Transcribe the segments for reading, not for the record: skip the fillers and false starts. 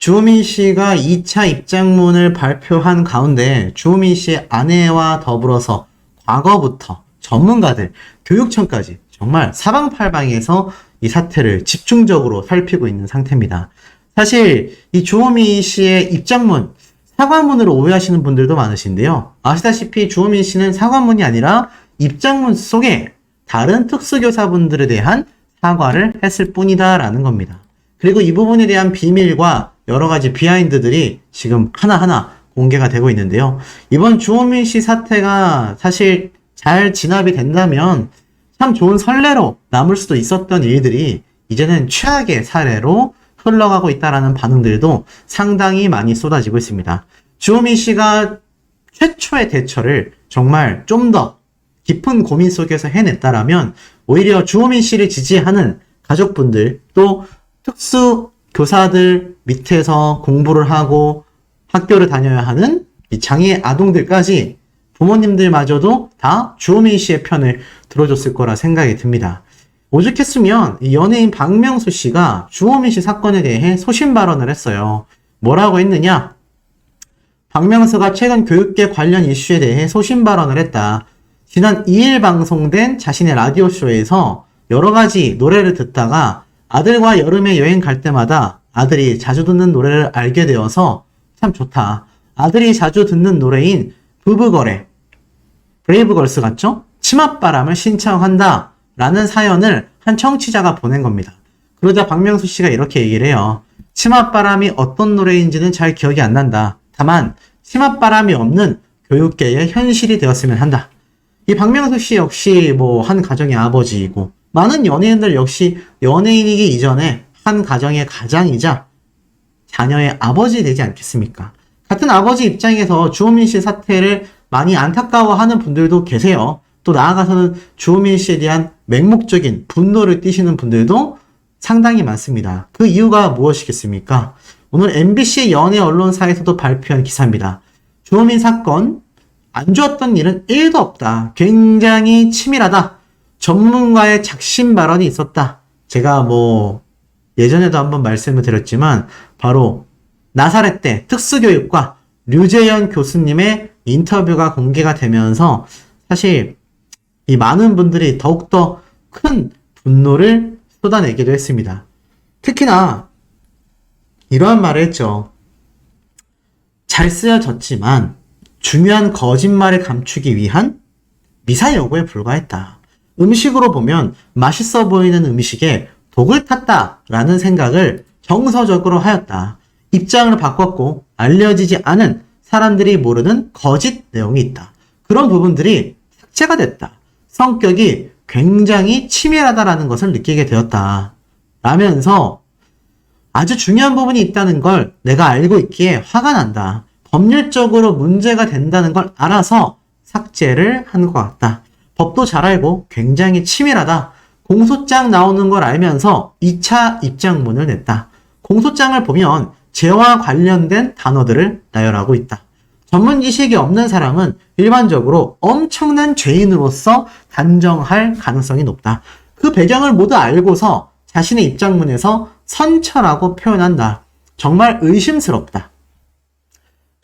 주호민 씨가 2차 입장문을 발표한 가운데 주호민 씨의 아내와 더불어서 과거부터 전문가들, 교육청까지 정말 사방팔방에서 이 사태를 집중적으로 살피고 있는 상태입니다. 사실 이 주호민 씨의 입장문, 사과문으로 오해하시는 분들도 많으신데요. 아시다시피 주호민 씨는 사과문이 아니라 입장문 속에 다른 특수교사분들에 대한 사과를 했을 뿐이다라는 겁니다. 그리고 이 부분에 대한 비밀과 여러 가지 비하인드들이 지금 하나하나 공개가 되고 있는데요. 이번 주호민 씨 사태가 사실 잘 진압이 된다면 참 좋은 선례로 남을 수도 있었던 일들이 이제는 최악의 사례로 흘러가고 있다라는 반응들도 상당히 많이 쏟아지고 있습니다. 주호민 씨가 최초의 대처를 정말 좀 더 깊은 고민 속에서 해냈다라면 오히려 주호민 씨를 지지하는 가족분들 또 특수 교사들 밑에서 공부를 하고 학교를 다녀야 하는 이 장애 아동들까지 부모님들마저도 다 주호민 씨의 편을 들어줬을 거라 생각이 듭니다. 오죽했으면 이 연예인 박명수 씨가 주호민 씨 사건에 대해 소신 발언을 했어요. 뭐라고 했느냐? 박명수가 최근 교육계 관련 이슈에 대해 소신 발언을 했다. 지난 2일 방송된 자신의 라디오쇼에서 여러 가지 노래를 듣다가 아들과 여름에 여행 갈 때마다 아들이 자주 듣는 노래를 알게 되어서 참 좋다. 아들이 자주 듣는 노래인 부부거래, 브레이브걸스 같죠? 치맛바람을 신청한다 라는 사연을 한 청취자가 보낸 겁니다. 그러자 박명수 씨가 이렇게 얘기를 해요. 치맛바람이 어떤 노래인지는 잘 기억이 안 난다. 다만 치맛바람이 없는 교육계의 현실이 되었으면 한다. 이 박명수 씨 역시 한 가정의 아버지이고 많은 연예인들 역시 연예인이기 이전에 한 가정의 가장이자 자녀의 아버지 되지 않겠습니까? 같은 아버지 입장에서 주호민 씨 사태를 많이 안타까워하는 분들도 계세요. 또 나아가서는 주호민 씨에 대한 맹목적인 분노를 띠시는 분들도 상당히 많습니다. 그 이유가 무엇이겠습니까? 오늘 MBC 연예 언론사에서도 발표한 기사입니다. 주호민 사건, 안 좋았던 일은 1도 없다. 굉장히 치밀하다. 전문가의 작심 발언이 있었다. 제가 예전에도 한번 말씀을 드렸지만 바로 나사렛대 특수교육과 류재현 교수님의 인터뷰가 공개가 되면서 사실 이 많은 분들이 더욱더 큰 분노를 쏟아내기도 했습니다. 특히나 이러한 말을 했죠. 잘 쓰여졌지만 중요한 거짓말을 감추기 위한 미사여구에 불과했다. 음식으로 보면 맛있어 보이는 음식에 독을 탔다라는 생각을 정서적으로 하였다. 입장을 바꿨고 알려지지 않은 사람들이 모르는 거짓 내용이 있다. 그런 부분들이 삭제가 됐다. 성격이 굉장히 치밀하다라는 것을 느끼게 되었다. 라면서 아주 중요한 부분이 있다는 걸 내가 알고 있기에 화가 난다. 법률적으로 문제가 된다는 걸 알아서 삭제를 한 것 같다. 법도 잘 알고 굉장히 치밀하다. 공소장 나오는 걸 알면서 2차 입장문을 냈다. 공소장을 보면 죄와 관련된 단어들을 나열하고 있다. 전문 지식이 없는 사람은 일반적으로 엄청난 죄인으로서 단정할 가능성이 높다. 그 배경을 모두 알고서 자신의 입장문에서 선처라고 표현한다. 정말 의심스럽다.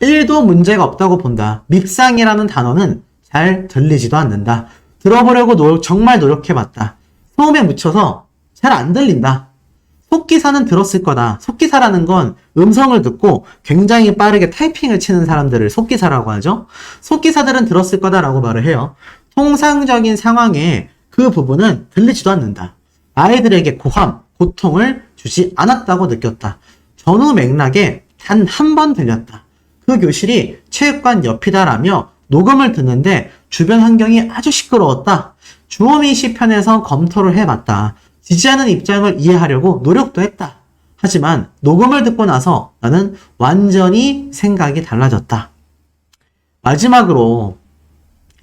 1도 문제가 없다고 본다. 밉상이라는 단어는 잘 들리지도 않는다. 들어보려고 정말 노력해봤다. 소음에 묻혀서 잘 안 들린다. 속기사는 들었을 거다. 속기사라는 건 음성을 듣고 굉장히 빠르게 타이핑을 치는 사람들을 속기사라고 하죠. 속기사들은 들었을 거다라고 말을 해요. 통상적인 상황에 그 부분은 들리지도 않는다. 아이들에게 고함, 고통을 주지 않았다고 느꼈다. 전후 맥락에 단 한 번 들렸다. 그 교실이 체육관 옆이다라며 녹음을 듣는데 주변 환경이 아주 시끄러웠다. 주호민 씨 편에서 검토를 해봤다. 지지하는 입장을 이해하려고 노력도 했다. 하지만 녹음을 듣고 나서 나는 완전히 생각이 달라졌다. 마지막으로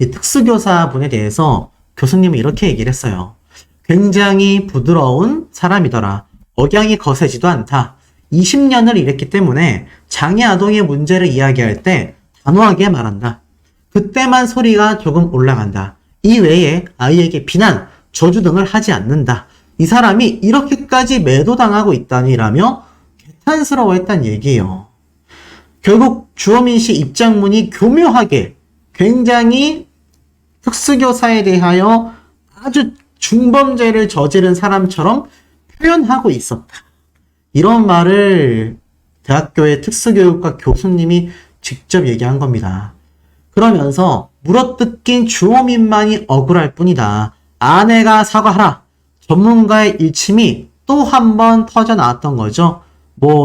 이 특수교사분에 대해서 교수님은 이렇게 얘기를 했어요. 굉장히 부드러운 사람이더라. 억양이 거세지도 않다. 20년을 일했기 때문에 장애 아동의 문제를 이야기할 때 단호하게 말한다. 그때만 소리가 조금 올라간다. 이 외에 아이에게 비난, 저주 등을 하지 않는다. 이 사람이 이렇게까지 매도당하고 있다니라며 개탄스러워했단 얘기예요. 결국 주호민 씨 입장문이 교묘하게 굉장히 특수교사에 대하여 아주 중범죄를 저지른 사람처럼 표현하고 있었다. 이런 말을 대학교의 특수교육과 교수님이 직접 얘기한 겁니다. 그러면서 물어뜯긴 주호민만이 억울할 뿐이다. 아내가 사과하라. 전문가의 일침이 또 한 번 터져 나왔던 거죠.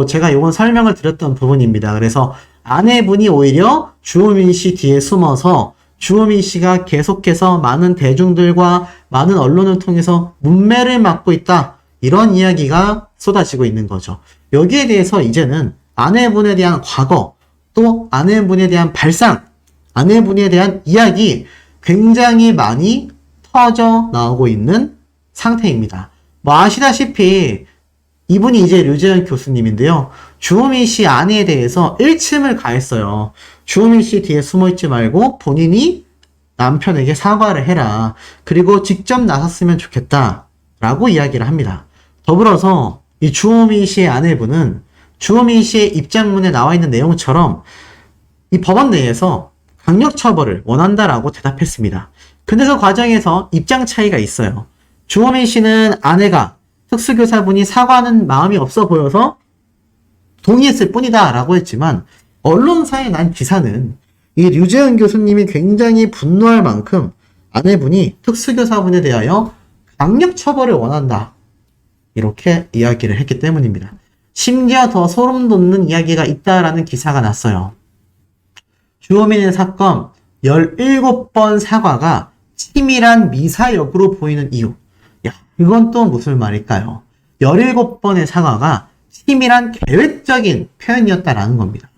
제가 이건 설명을 드렸던 부분입니다. 그래서 아내분이 오히려 주호민 씨 뒤에 숨어서 주호민 씨가 계속해서 많은 대중들과 많은 언론을 통해서 문매를 맞고 있다. 이런 이야기가 쏟아지고 있는 거죠. 여기에 대해서 이제는 아내분에 대한 과거, 또 아내분에 대한 발상, 아내분에 대한 이야기 굉장히 많이 터져 나오고 있는 상태입니다. 아시다시피 이분이 이제 류재현 교수님인데요. 주호민 씨 아내에 대해서 일침을 가했어요. 주호민 씨 뒤에 숨어있지 말고 본인이 남편에게 사과를 해라. 그리고 직접 나섰으면 좋겠다. 라고 이야기를 합니다. 더불어서 이 주호민 씨의 아내분은 주호민 씨의 입장문에 나와 있는 내용처럼 이 법원 내에서 강력 처벌을 원한다라고 대답했습니다. 근데 그 과정에서 입장 차이가 있어요. 주호민 씨는 아내가 특수교사분이 사과하는 마음이 없어 보여서 동의했을 뿐이다 라고 했지만 언론사에 난 기사는 이 류재현 교수님이 굉장히 분노할 만큼 아내분이 특수교사분에 대하여 강력 처벌을 원한다 이렇게 이야기를 했기 때문입니다. 심지어 더 소름 돋는 이야기가 있다라는 기사가 났어요. 주호민의 사건 17번 사과가 치밀한 미사역으로 보이는 이유. 이건 또 무슨 말일까요? 17번의 사과가 치밀한 계획적인 표현이었다라는 겁니다.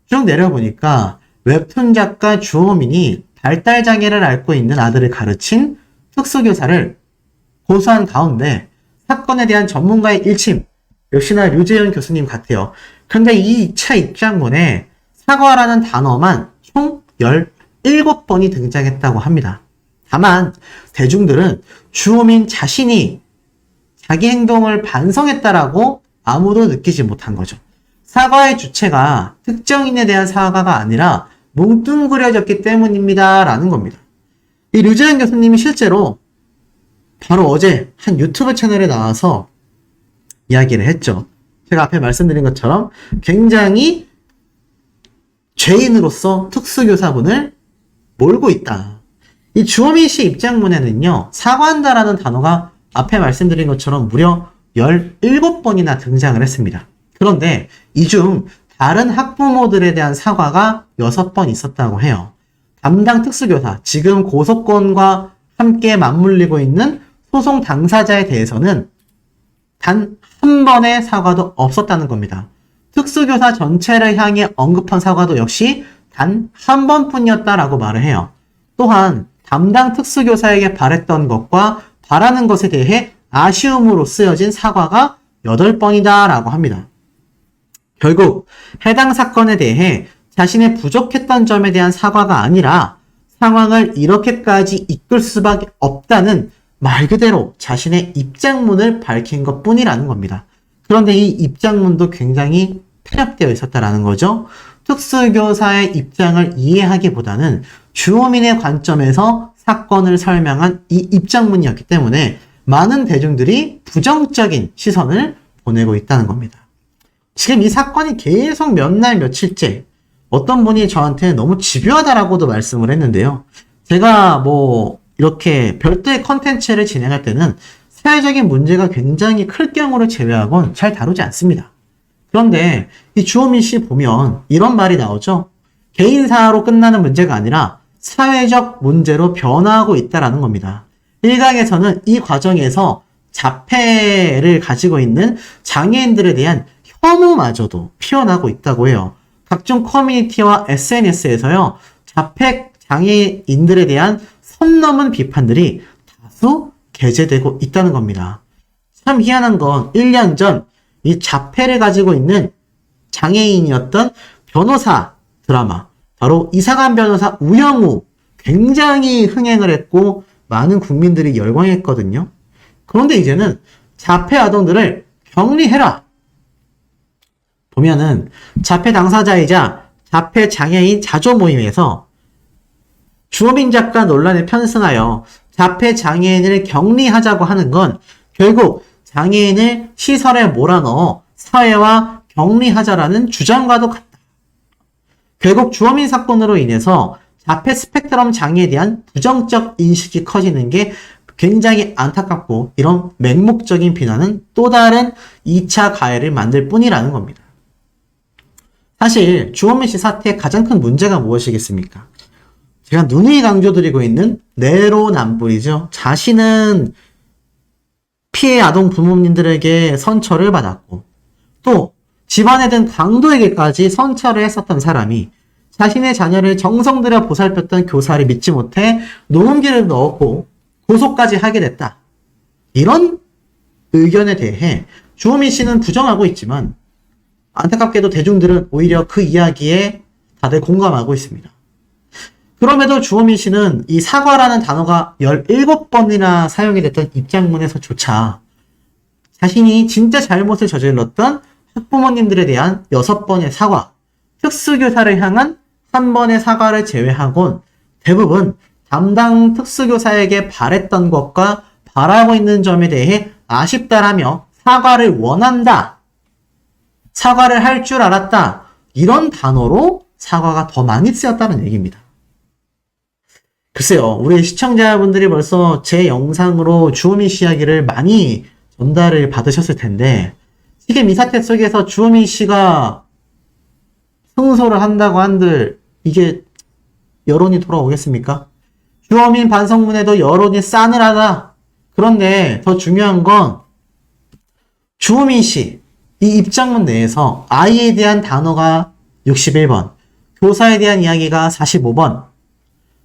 쭉 내려보니까 웹툰 작가 주호민이 발달장애를 앓고 있는 아들을 가르친 특수교사를 고소한 가운데 사건에 대한 전문가의 일침, 역시나 류재현 교수님 같아요. 그런데 이 2차 입장문에 사과라는 단어만 총 17번이 등장했다고 합니다. 다만 대중들은 주호민 자신이 자기 행동을 반성했다라고 아무도 느끼지 못한 거죠. 사과의 주체가 특정인에 대한 사과가 아니라 뭉뚱그려졌기 때문입니다. 라는 겁니다. 이 류재현 교수님이 실제로 바로 어제 한 유튜브 채널에 나와서 이야기를 했죠. 제가 앞에 말씀드린 것처럼 굉장히 죄인으로서 특수교사분을 몰고 있다. 이 주호민 씨 입장문에는요, 사과한다라는 단어가 앞에 말씀드린 것처럼 무려 17번이나 등장을 했습니다. 그런데 이 중 다른 학부모들에 대한 사과가 6번 있었다고 해요. 담당 특수교사, 지금 고소권과 함께 맞물리고 있는 소송 당사자에 대해서는 단 한 번의 사과도 없었다는 겁니다. 특수교사 전체를 향해 언급한 사과도 역시 단 한 번뿐이었다라고 말을 해요. 또한 담당 특수교사에게 바랬던 것과 바라는 것에 대해 아쉬움으로 쓰여진 사과가 8번이다 라고 합니다. 결국 해당 사건에 대해 자신의 부족했던 점에 대한 사과가 아니라 상황을 이렇게까지 이끌 수밖에 없다는 말 그대로 자신의 입장문을 밝힌 것 뿐이라는 겁니다. 그런데 이 입장문도 굉장히 편협되어 있었다라는 거죠. 특수교사의 입장을 이해하기보다는 주호민의 관점에서 사건을 설명한 이 입장문이었기 때문에 많은 대중들이 부정적인 시선을 보내고 있다는 겁니다. 지금 이 사건이 계속 몇 날 며칠째 어떤 분이 저한테 너무 집요하다라고도 말씀을 했는데요. 제가 이렇게 별도의 컨텐츠를 진행할 때는 사회적인 문제가 굉장히 클 경우를 제외하곤 잘 다루지 않습니다. 그런데 이 주호민 씨 보면 이런 말이 나오죠. 개인사로 끝나는 문제가 아니라 사회적 문제로 변화하고 있다라는 겁니다. 일각에서는 이 과정에서 자폐를 가지고 있는 장애인들에 대한 혐오마저도 피어나고 있다고 해요. 각종 커뮤니티와 SNS에서요. 자폐 장애인들에 대한 선 넘은 비판들이 다수 게재되고 있다는 겁니다. 참 희한한 건 1년 전 이 자폐를 가지고 있는 장애인이었던 변호사 드라마, 바로 이상한 변호사 우영우, 굉장히 흥행을 했고 많은 국민들이 열광했거든요. 그런데 이제는 자폐 아동들을 격리해라, 보면은 자폐 당사자이자 자폐 장애인 자조 모임에서 주호민 작가 논란에 편승하여 자폐 장애인을 격리하자고 하는 건 결국 장애인을 시설에 몰아넣어 사회와 격리하자라는 주장과도 같다. 결국 주호민 사건으로 인해서 자폐 스펙트럼 장애에 대한 부정적 인식이 커지는 게 굉장히 안타깝고 이런 맹목적인 비난은 또 다른 2차 가해를 만들 뿐이라는 겁니다. 사실 주호민 씨 사태의 가장 큰 문제가 무엇이겠습니까? 제가 누누이 강조드리고 있는 내로남불이죠. 자신은 피해 아동 부모님들에게 선처를 받았고 또 집안에 든 강도에게까지 선처를 했었던 사람이 자신의 자녀를 정성 들여 보살폈던 교사를 믿지 못해 녹음기를 넣었고 고소까지 하게 됐다. 이런 의견에 대해 주호민 씨는 부정하고 있지만 안타깝게도 대중들은 오히려 그 이야기에 다들 공감하고 있습니다. 그럼에도 주호민 씨는 이 사과라는 단어가 17번이나 사용이 됐던 입장문에서조차 자신이 진짜 잘못을 저질렀던 학부모님들에 대한 6번의 사과, 특수교사를 향한 1번의 사과를 제외하곤 대부분 담당 특수교사에게 바랬던 것과 바라고 있는 점에 대해 아쉽다라며 사과를 원한다, 사과를 할 줄 알았다, 이런 단어로 사과가 더 많이 쓰였다는 얘기입니다. 글쎄요, 우리 시청자분들이 벌써 제 영상으로 주호민 씨 이야기를 많이 전달을 받으셨을 텐데 지금 이 사태 속에서 주호민 씨가 승소를 한다고 한들 이게 여론이 돌아오겠습니까? 주호민 반성문에도 여론이 싸늘하다. 그런데 더 중요한 건 주호민 씨 이 입장문 내에서 아이에 대한 단어가 61번, 교사에 대한 이야기가 45번,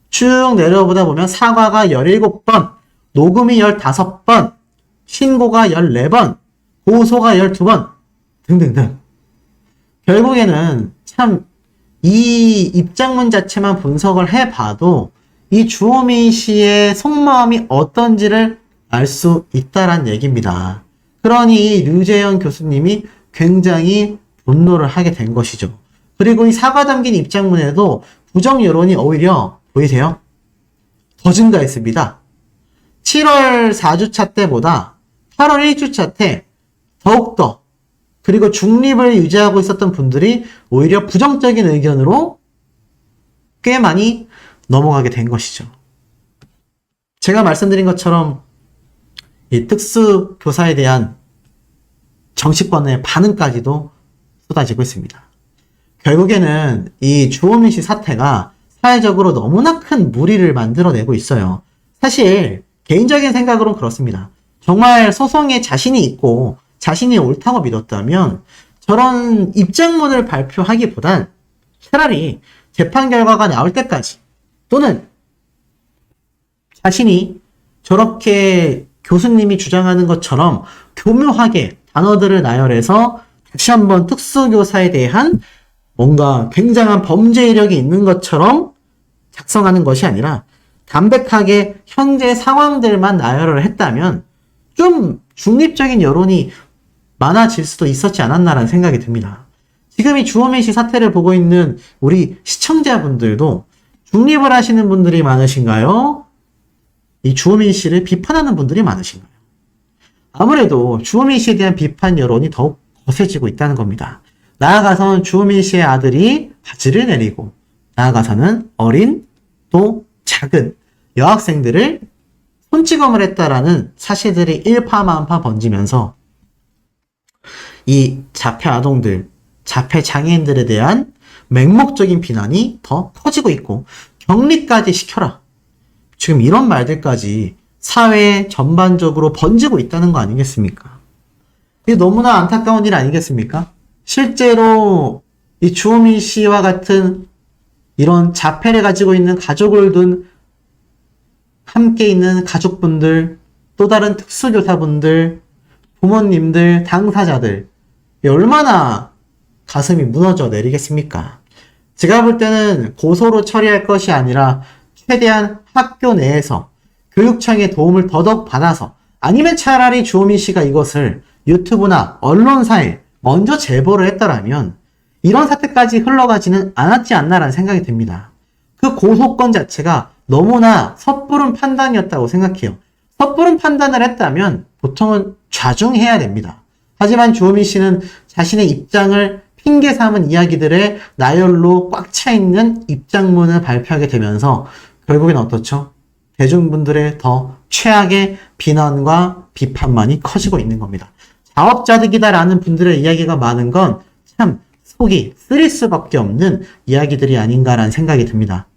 쭉 내려보다 보면 사과가 17번, 녹음이 15번, 신고가 14번, 고소가 12번 등등등. 결국에는 참 이 입장문 자체만 분석을 해봐도 이 주호민 씨의 속마음이 어떤지를 알 수 있다란 얘기입니다. 그러니 류재현 교수님이 굉장히 분노를 하게 된 것이죠. 그리고 이 사과 담긴 입장문에도 부정 여론이 오히려 보이세요? 더 증가했습니다. 7월 4주차 때보다 8월 1주차 때 더욱더, 그리고 중립을 유지하고 있었던 분들이 오히려 부정적인 의견으로 꽤 많이 넘어가게 된 것이죠. 제가 말씀드린 것처럼 이 특수교사에 대한 정치권의 반응까지도 쏟아지고 있습니다. 결국에는 이 주호민 씨 사태가 사회적으로 너무나 큰 물의를 만들어내고 있어요. 사실 개인적인 생각으로는 그렇습니다. 정말 소송에 자신이 있고 자신이 옳다고 믿었다면 저런 입장문을 발표하기보단 차라리 재판 결과가 나올 때까지, 또는 자신이 저렇게 교수님이 주장하는 것처럼 교묘하게 단어들을 나열해서 다시 한번 특수교사에 대한 뭔가 굉장한 범죄 이력이 있는 것처럼 작성하는 것이 아니라 담백하게 현재 상황들만 나열을 했다면 좀 중립적인 여론이 많아질 수도 있었지 않았나라는 생각이 듭니다. 지금 이 주호민 씨 사태를 보고 있는 우리 시청자분들도 중립을 하시는 분들이 많으신가요? 이 주호민 씨를 비판하는 분들이 많으신가요? 아무래도 주호민 씨에 대한 비판 여론이 더욱 거세지고 있다는 겁니다. 나아가서는 주호민 씨의 아들이 바지를 내리고, 나아가서는 어린 또 작은 여학생들을 손찌검을 했다라는 사실들이 일파만파 번지면서 이 자폐 아동들, 자폐 장애인들에 대한 맹목적인 비난이 더 커지고 있고, 격리까지 시켜라, 지금 이런 말들까지 사회에 전반적으로 번지고 있다는 거 아니겠습니까? 이게 너무나 안타까운 일 아니겠습니까? 실제로 이 주호민 씨와 같은 이런 자폐를 가지고 있는 가족을 둔 함께 있는 가족분들, 또 다른 특수교사분들, 부모님들, 당사자들, 얼마나 가슴이 무너져 내리겠습니까? 제가 볼 때는 고소로 처리할 것이 아니라 최대한 학교 내에서 교육청의 도움을 더더욱 받아서, 아니면 차라리 주호민 씨가 이것을 유튜브나 언론사에 먼저 제보를 했더라면 이런 사태까지 흘러가지는 않았지 않나라는 생각이 듭니다. 그 고소건 자체가 너무나 섣부른 판단이었다고 생각해요. 섣부른 판단을 했다면 보통은 좌중해야 됩니다. 하지만 주호민 씨는 자신의 입장을 핑계 삼은 이야기들의 나열로 꽉 차 있는 입장문을 발표하게 되면서 결국엔 어떻죠? 대중분들의 더 최악의 비난과 비판만이 커지고 있는 겁니다. 자업자득이다라는 분들의 이야기가 많은 건 참 속이 쓰릴 수밖에 없는 이야기들이 아닌가라는 생각이 듭니다.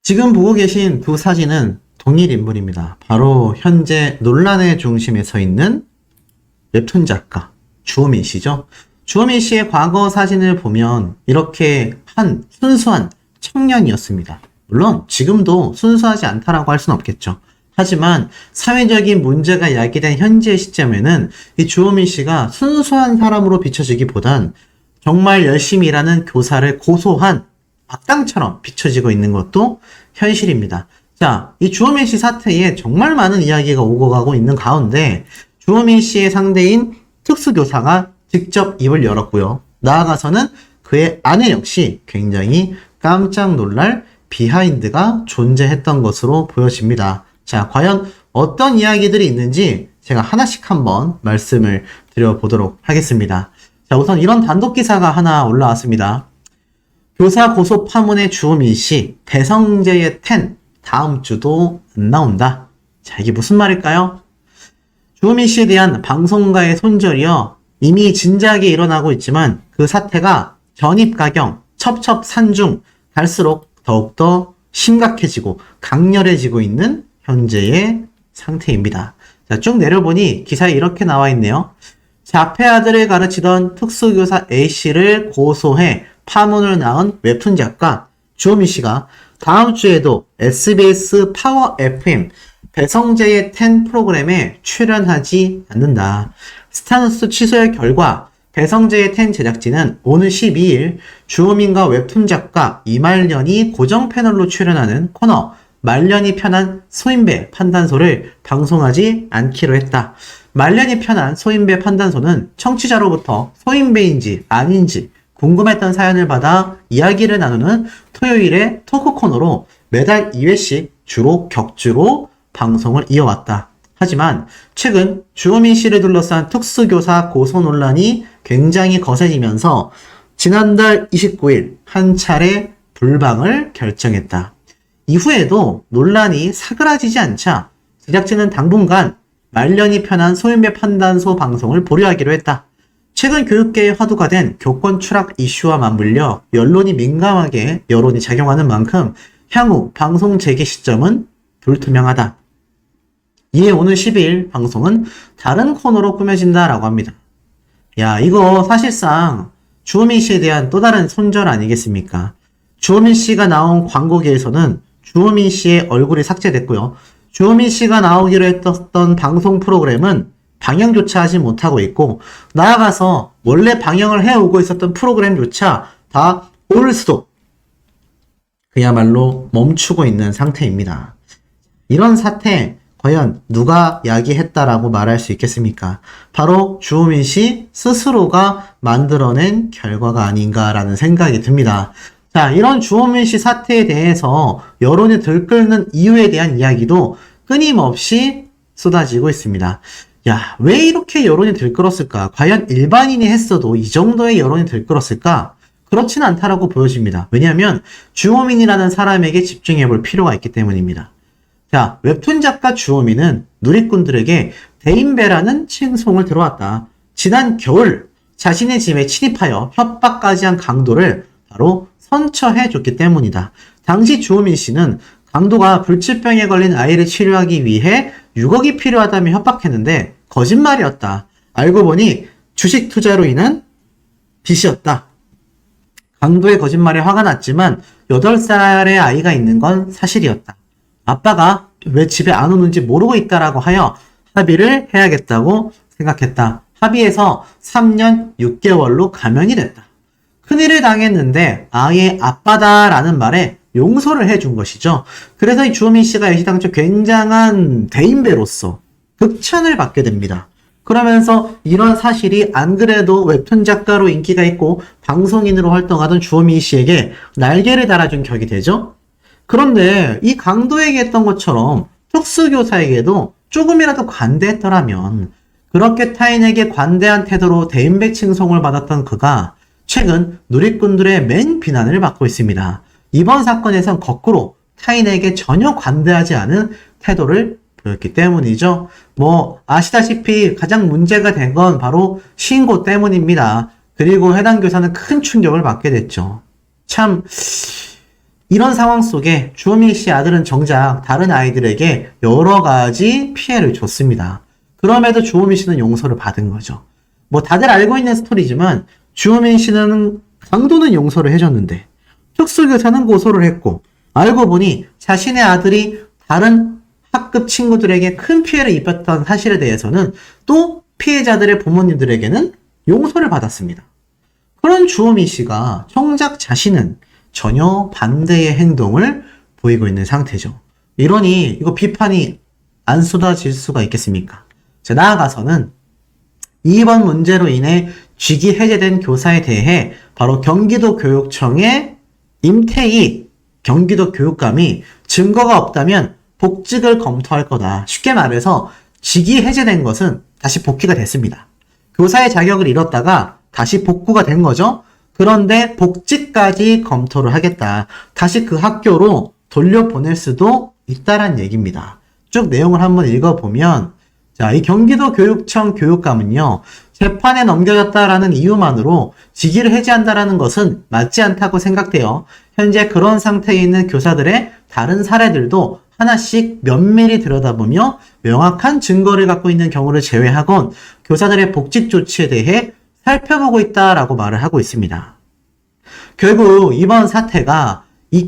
지금 보고 계신 두 사진은 동일 인물입니다. 바로 현재 논란의 중심에 서 있는 웹툰 작가 주호민 씨죠. 주호민 씨의 과거 사진을 보면 이렇게 한 순수한 청년이었습니다. 물론 지금도 순수하지 않다라고 할 수는 없겠죠. 하지만 사회적인 문제가 야기된 현재 시점에는 이 주호민 씨가 순수한 사람으로 비춰지기보단 정말 열심히 일하는 교사를 고소한 악당처럼 비춰지고 있는 것도 현실입니다. 자, 이 주호민 씨 사태에 정말 많은 이야기가 오고 가고 있는 가운데 주호민 씨의 상대인 특수교사가 직접 입을 열었고요. 나아가서는 그의 아내 역시 굉장히 깜짝 놀랄 비하인드가 존재했던 것으로 보여집니다. 자, 과연 어떤 이야기들이 있는지 제가 하나씩 한번 말씀을 드려보도록 하겠습니다. 자, 우선 이런 단독 기사가 하나 올라왔습니다. 교사 고소 파문의 주호민 씨, 배성재의 10 다음 주도 안 나온다. 자, 이게 무슨 말일까요? 주호민 씨에 대한 방송가의 손절이요. 이미 진작에 일어나고 있지만 그 사태가 전입가경, 첩첩산중 갈수록 더욱더 심각해지고 강렬해지고 있는 현재의 상태입니다. 자, 쭉 내려보니 기사에 이렇게 나와 있네요. 자폐 아들을 가르치던 특수교사 A씨를 고소해 파문을 낳은 웹툰 작가 주호민 씨가 다음 주에도 SBS 파워 FM 배성재의 10 프로그램에 출연하지 않는다. 스타뉴스 취소의 결과 배성재의 10 제작진은 오늘 12일 주호민과 웹툰 작가 이말년이 고정 패널로 출연하는 코너 말년이 편한 소인배 판단소를 방송하지 않기로 했다. 말년이 편한 소인배 판단소는 청취자로부터 소인배인지 아닌지 궁금했던 사연을 받아 이야기를 나누는 토요일의 토크 코너로 매달 2회씩 주로 격주로 방송을 이어왔다. 하지만 최근 주호민 씨를 둘러싼 특수교사 고소 논란이 굉장히 거세지면서 지난달 29일 한 차례 불방을 결정했다. 이후에도 논란이 사그라지지 않자 제작진은 당분간 말년이 편한 소인배 판단소 방송을 보류하기로 했다. 최근 교육계의 화두가 된 교권 추락 이슈와 맞물려 여론이 민감하게 여론이 작용하는 만큼 향후 방송 재개 시점은 불투명하다. 이에 오늘 12일 방송은 다른 코너로 꾸며진다라고 합니다. 야, 이거 사실상 주호민 씨에 대한 또 다른 손절 아니겠습니까? 주호민 씨가 나온 광고기에서는 주호민 씨의 얼굴이 삭제됐고요. 주호민 씨가 나오기로 했던 방송 프로그램은 방영조차 하지 못하고 있고, 나아가서 원래 방영을 해오고 있었던 프로그램조차 다 올 수도 그야말로 멈추고 있는 상태입니다. 이런 사태 과연 누가 야기했다라고 말할 수 있겠습니까? 바로 주호민 씨 스스로가 만들어낸 결과가 아닌가라는 생각이 듭니다. 자, 이런 주호민 씨 사태에 대해서 여론이 들끓는 이유에 대한 이야기도 끊임없이 쏟아지고 있습니다. 야, 왜 이렇게 여론이 들끓었을까? 과연 일반인이 했어도 이 정도의 여론이 들끓었을까? 그렇지는 않다라고 보여집니다. 왜냐하면 주호민이라는 사람에게 집중해 볼 필요가 있기 때문입니다. 자, 웹툰 작가 주호민은 누리꾼들에게 대인배라는 칭송을 들어왔다. 지난 겨울 자신의 집에 침입하여 협박까지 한 강도를 바로 선처해 줬기 때문이다. 당시 주호민 씨는 강도가 불치병에 걸린 아이를 치료하기 위해 6억이 필요하다며 협박했는데 거짓말이었다. 알고 보니 주식 투자로 인한 빚이었다. 강도의 거짓말에 화가 났지만 8살의 아이가 있는 건 사실이었다. 아빠가 왜 집에 안 오는지 모르고 있다라고 하여 합의를 해야겠다고 생각했다. 합의해서 3년 6개월로 감형이 됐다. 큰일을 당했는데 아예 아빠다라는 말에 용서를 해준 것이죠. 그래서 이 주호민 씨가 애시당초 굉장한 대인배로서 극찬을 받게 됩니다. 그러면서 이런 사실이 안 그래도 웹툰 작가로 인기가 있고 방송인으로 활동하던 주호민 씨에게 날개를 달아준 격이 되죠. 그런데 이 강도에게 했던 것처럼 특수교사에게도 조금이라도 관대했더라면 그렇게 타인에게 관대한 태도로 대인배 칭송을 받았던 그가 최근 누리꾼들의 맹 비난을 받고 있습니다. 이번 사건에선 거꾸로 타인에게 전혀 관대하지 않은 태도를 보였기 때문이죠. 아시다시피 가장 문제가 된 건 바로 신고 때문입니다. 그리고 해당 교사는 큰 충격을 받게 됐죠. 참, 이런 상황 속에 주호민 씨 아들은 정작 다른 아이들에게 여러 가지 피해를 줬습니다. 그럼에도 주호민 씨는 용서를 받은 거죠. 다들 알고 있는 스토리지만 주호민 씨는 강도는 용서를 해줬는데 특수교사는 고소를 했고 알고 보니 자신의 아들이 다른 학급 친구들에게 큰 피해를 입혔던 사실에 대해서는 또 피해자들의 부모님들에게는 용서를 받았습니다. 그런 주호민 씨가 정작 자신은 전혀 반대의 행동을 보이고 있는 상태죠. 이러니 이거 비판이 안 쏟아질 수가 있겠습니까? 자, 나아가서는 이번 문제로 인해 직위 해제된 교사에 대해 바로 경기도교육청의 임태희 경기도 교육감이 증거가 없다면 복직을 검토할 거다. 쉽게 말해서 직위 해제된 것은 다시 복귀가 됐습니다. 교사의 자격을 잃었다가 다시 복구가 된 거죠. 그런데 복직까지 검토를 하겠다. 다시 그 학교로 돌려보낼 수도 있다란 얘기입니다. 쭉 내용을 한번 읽어보면 자, 이 경기도 교육청 교육감은요. 재판에 넘겨졌다라는 이유만으로 직위를 해제한다라는 것은 맞지 않다고 생각돼요. 현재 그런 상태에 있는 교사들의 다른 사례들도 하나씩 면밀히 들여다보며 명확한 증거를 갖고 있는 경우를 제외하곤 교사들의 복직 조치에 대해 살펴보고 있다라고 말을 하고 있습니다. 결국 이번 사태가 이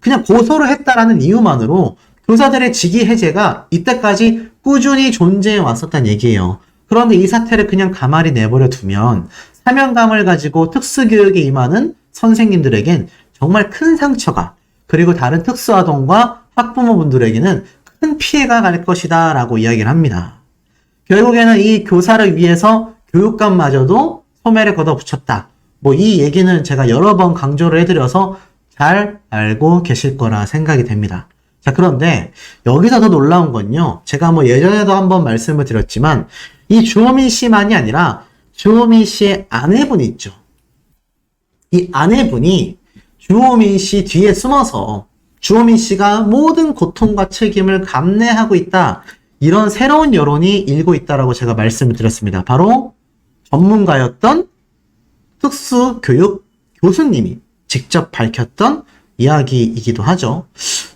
그냥 고소를 했다라는 이유만으로 교사들의 직위 해제가 이때까지 꾸준히 존재해 왔었단 얘기예요. 그런데 이 사태를 그냥 가만히 내버려 두면 사명감을 가지고 특수교육에 임하는 선생님들에겐 정말 큰 상처가 그리고 다른 특수아동과 학부모분들에게는 큰 피해가 갈 것이다 라고 이야기를 합니다. 결국에는 이 교사를 위해서 교육감마저도 소매를 걷어붙였다. 이 얘기는 제가 여러 번 강조를 해드려서 잘 알고 계실 거라 생각이 됩니다. 자, 그런데 여기서 더 놀라운 건요. 제가 예전에도 한번 말씀을 드렸지만 이 주호민 씨만이 아니라 주호민 씨의 아내분이 있죠. 이 아내분이 주호민 씨 뒤에 숨어서 주호민 씨가 모든 고통과 책임을 감내하고 있다. 이런 새로운 여론이 일고 있다라고 제가 말씀을 드렸습니다. 바로 전문가였던 특수교육 교수님이 직접 밝혔던 이야기이기도 하죠.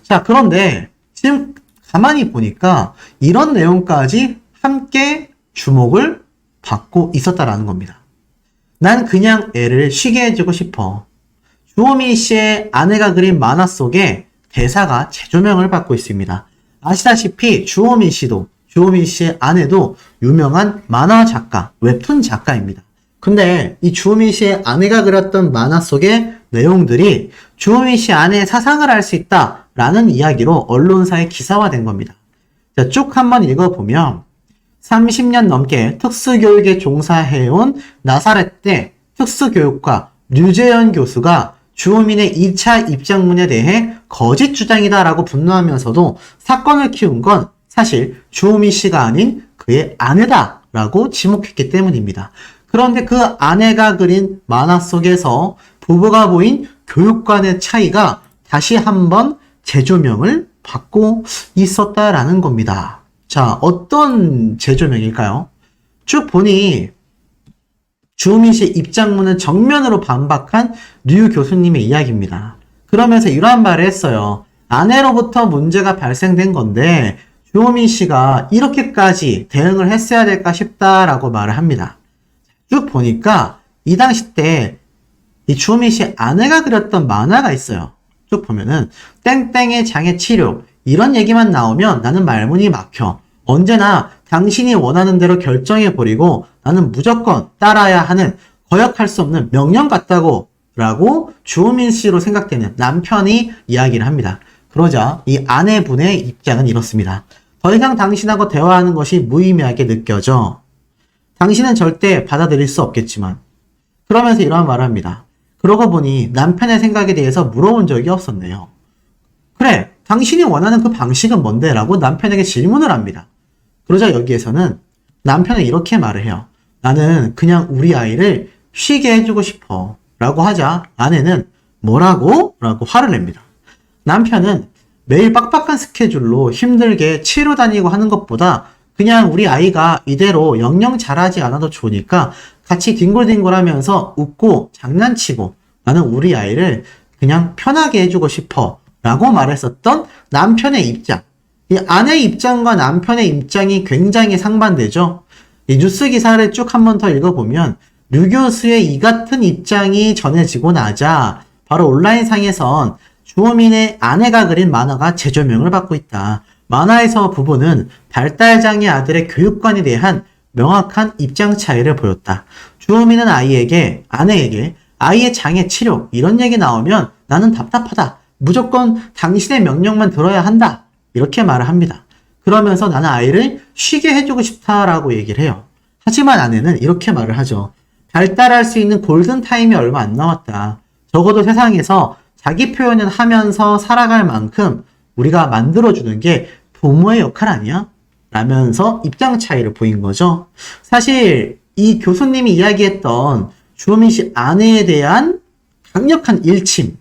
자, 그런데 지금 가만히 보니까 이런 내용까지 함께 주목을 받고 있었다라는 겁니다. 난 그냥 애를 쉬게 해주고 싶어. 주호민 씨의 아내가 그린 만화 속에 대사가 재조명을 받고 있습니다. 아시다시피 주호민 씨의 아내도 유명한 만화 작가, 웹툰 작가입니다. 근데 이 주호민 씨의 아내가 그렸던 만화 속의 내용들이 주호민 씨 아내의 사상을 알 수 있다라는 이야기로 언론사에 기사화된 겁니다. 자, 쭉 한번 읽어보면 30년 넘게 특수교육에 종사해온 나사렛대 특수교육과 류재현 교수가 주호민의 2차 입장문에 대해 거짓 주장이다라고 분노하면서도 사건을 키운 건 사실 주호민 씨가 아닌 그의 아내다라고 지목했기 때문입니다. 그런데 그 아내가 그린 만화 속에서 부부가 보인 교육관의 차이가 다시 한번 재조명을 받고 있었다라는 겁니다. 자, 어떤 재조명일까요? 쭉 보니 주호민 씨의 입장문은 정면으로 반박한 류 교수님의 이야기입니다. 그러면서 이러한 말을 했어요. 아내로부터 문제가 발생된 건데 주호민 씨가 이렇게까지 대응을 했어야 될까 싶다라고 말을 합니다. 쭉 보니까 이 당시 때 이 주호민 씨 아내가 그렸던 만화가 있어요. 쭉 보면은 땡땡의 장애 치료 이런 얘기만 나오면 나는 말문이 막혀. 언제나 당신이 원하는 대로 결정해버리고 나는 무조건 따라야 하는 거역할 수 없는 명령 같다고 라고 주호민 씨로 생각되는 남편이 이야기를 합니다. 그러자 이 아내분의 입장은 이렇습니다. 더 이상 당신하고 대화하는 것이 무의미하게 느껴져. 당신은 절대 받아들일 수 없겠지만. 그러면서 이러한 말을 합니다. 그러고 보니 남편의 생각에 대해서 물어본 적이 없었네요. 그래, 당신이 원하는 그 방식은 뭔데? 라고 남편에게 질문을 합니다. 그러자 여기에서는 남편은 이렇게 말을 해요. 나는 그냥 우리 아이를 쉬게 해주고 싶어. 라고 하자 아내는 뭐라고? 라고 화를 냅니다. 남편은 매일 빡빡한 스케줄로 힘들게 치료 다니고 하는 것보다 그냥 우리 아이가 이대로 영영 자라지 않아도 좋으니까 같이 뒹굴뒹굴 하면서 웃고 장난치고 나는 우리 아이를 그냥 편하게 해주고 싶어 라고 말했었던 남편의 입장. 이 아내의 입장과 남편의 입장이 굉장히 상반되죠. 이 뉴스 기사를 쭉 한 번 더 읽어보면 류 교수의 이 같은 입장이 전해지고 나자 바로 온라인상에선 주호민의 아내가 그린 만화가 재조명을 받고 있다. 만화에서 부부는 발달장애 아들의 교육관에 대한 명확한 입장 차이를 보였다. 주호민은 아내에게 아이의 장애 치료 이런 얘기 나오면 나는 답답하다. 무조건 당신의 명령만 들어야 한다. 이렇게 말을 합니다. 그러면서 나는 아이를 쉬게 해주고 싶다라고 얘기를 해요. 하지만 아내는 이렇게 말을 하죠. 발달할 수 있는 골든타임이 얼마 안 남았다. 적어도 세상에서 자기 표현을 하면서 살아갈 만큼 우리가 만들어주는 게 부모의 역할 아니야? 라면서 입장 차이를 보인 거죠. 사실 이 교수님이 이야기했던 주호민 씨 아내에 대한 강력한 일침,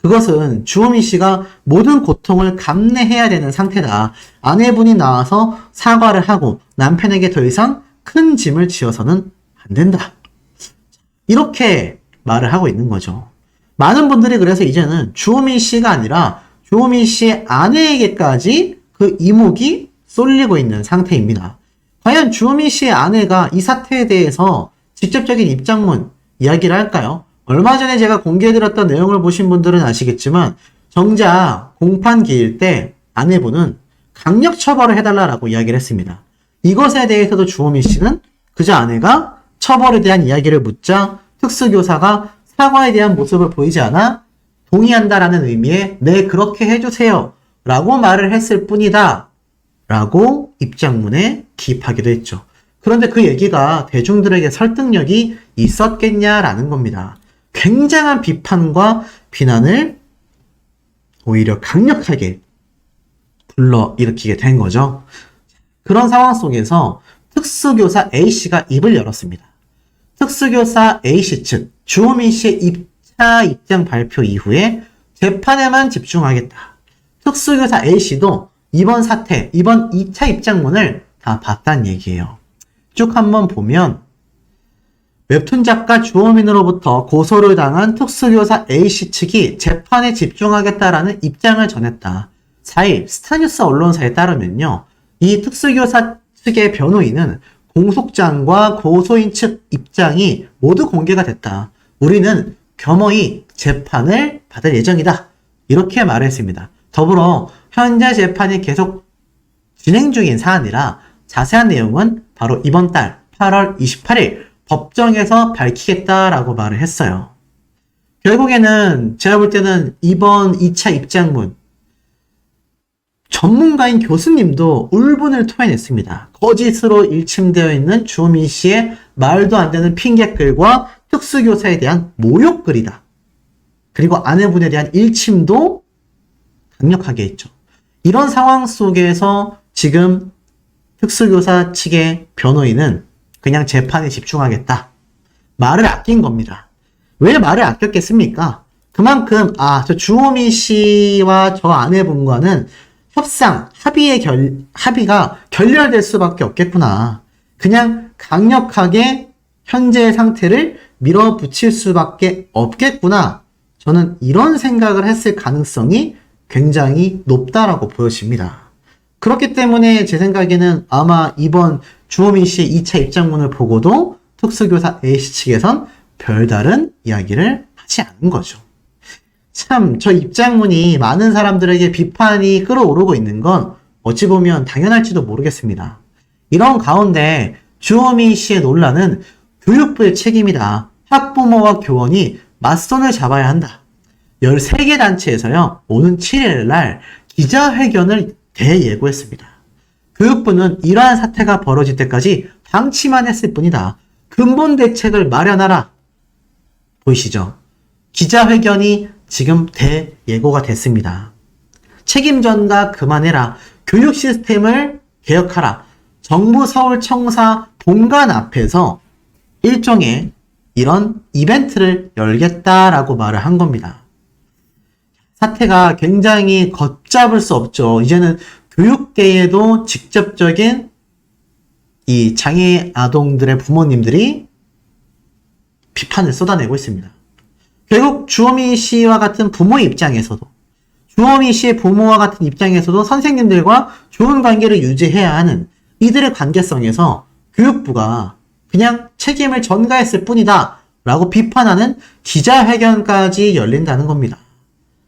그것은 주호민 씨가 모든 고통을 감내해야 되는 상태다. 아내분이 나와서 사과를 하고 남편에게 더 이상 큰 짐을 지어서는 안 된다. 이렇게 말을 하고 있는 거죠. 많은 분들이 그래서 이제는 주호민 씨가 아니라 주호민 씨의 아내에게까지 그 이목이 쏠리고 있는 상태입니다. 과연 주호민 씨의 아내가 이 사태에 대해서 직접적인 입장문 이야기를 할까요? 얼마 전에 제가 공개해드렸던 내용을 보신 분들은 아시겠지만 정작 공판기일 때 아내분은 강력 처벌을 해달라고 이야기를 했습니다. 이것에 대해서도 주호민 씨는 그저 아내가 처벌에 대한 이야기를 묻자 특수교사가 사과에 대한 모습을 보이지 않아 동의한다라는 의미의 네 그렇게 해주세요 라고 말을 했을 뿐이다 라고 입장문에 기입하기도 했죠. 그런데 그 얘기가 대중들에게 설득력이 있었겠냐라는 겁니다. 굉장한 비판과 비난을 오히려 강력하게 불러일으키게 된 거죠. 그런 상황 속에서 특수교사 A씨가 입을 열었습니다. 특수교사 A씨 측 주호민 씨의 2차 입장 발표 이후에 재판에만 집중하겠다. 특수교사 A씨도 이번 사태, 이번 2차 입장문을 다 봤다는 얘기예요. 쭉 한번 보면 웹툰 작가 주호민으로부터 고소를 당한 특수교사 A씨 측이 재판에 집중하겠다라는 입장을 전했다. 4일 스타뉴스 언론사에 따르면요. 이 특수교사 측의 변호인은 공소장과 고소인 측 입장이 모두 공개가 됐다. 우리는 겸허히 재판을 받을 예정이다. 이렇게 말했습니다. 더불어 현재 재판이 계속 진행 중인 사안이라 자세한 내용은 바로 이번 달 8월 28일 법정에서 밝히겠다라고 말을 했어요. 결국에는 제가 볼 때는 이번 2차 입장문 전문가인 교수님도 울분을 토해냈습니다. 거짓으로 일침되어 있는 주호민 씨의 말도 안 되는 핑계글과 특수교사에 대한 모욕글이다. 그리고 아내분에 대한 일침도 강력하게 했죠. 이런 상황 속에서 지금 특수교사 측의 변호인은 그냥 재판에 집중하겠다. 말을 아낀 겁니다. 왜 말을 아꼈겠습니까? 그만큼 저 주호민 씨와 저 아내분과는 협상, 합의가 결렬될 수밖에 없겠구나. 그냥 강력하게 현재의 상태를 밀어붙일 수밖에 없겠구나. 저는 이런 생각을 했을 가능성이 굉장히 높다라고 보여집니다. 그렇기 때문에 제 생각에는 아마 이번 주호민 씨의 2차 입장문을 보고도 특수교사 A씨 측에선 별다른 이야기를 하지 않은 거죠. 참, 저 입장문이 많은 사람들에게 비판이 끌어오르고 있는 건 어찌 보면 당연할지도 모르겠습니다. 이런 가운데 주호민 씨의 논란은 교육부의 책임이다. 학부모와 교원이 맞선을 잡아야 한다. 13개 단체에서요, 오는 7일 날 기자회견을 대예고했습니다. 교육부는 이러한 사태가 벌어질 때까지 방치만 했을 뿐이다. 근본 대책을 마련하라. 보이시죠? 기자회견이 지금 대예고가 됐습니다. 책임 전가 그만해라. 교육 시스템을 개혁하라. 정부 서울청사 본관 앞에서 일종의 이런 이벤트를 열겠다라고 말을 한 겁니다. 사태가 굉장히 걷잡을 수 없죠. 이제는 교육계에도 직접적인 이 장애 아동들의 부모님들이 비판을 쏟아내고 있습니다. 결국 주호민 씨와 같은 부모의 입장에서도, 주호민 씨의 부모와 같은 입장에서도 선생님들과 좋은 관계를 유지해야 하는 이들의 관계성에서 교육부가 그냥 책임을 전가했을 뿐이다 라고 비판하는 기자회견까지 열린다는 겁니다.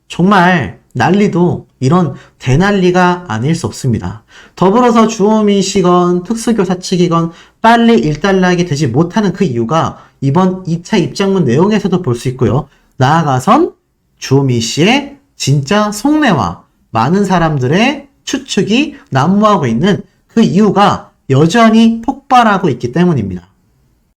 정말 난리도 이런 대난리가 아닐 수 없습니다. 더불어서 주호민 씨건 특수교사 측이건 빨리 일단락이 되지 못하는 그 이유가 이번 2차 입장문 내용에서도 볼 수 있고요. 나아가선 주호민 씨의 진짜 속내와 많은 사람들의 추측이 난무하고 있는 그 이유가 여전히 폭발하고 있기 때문입니다.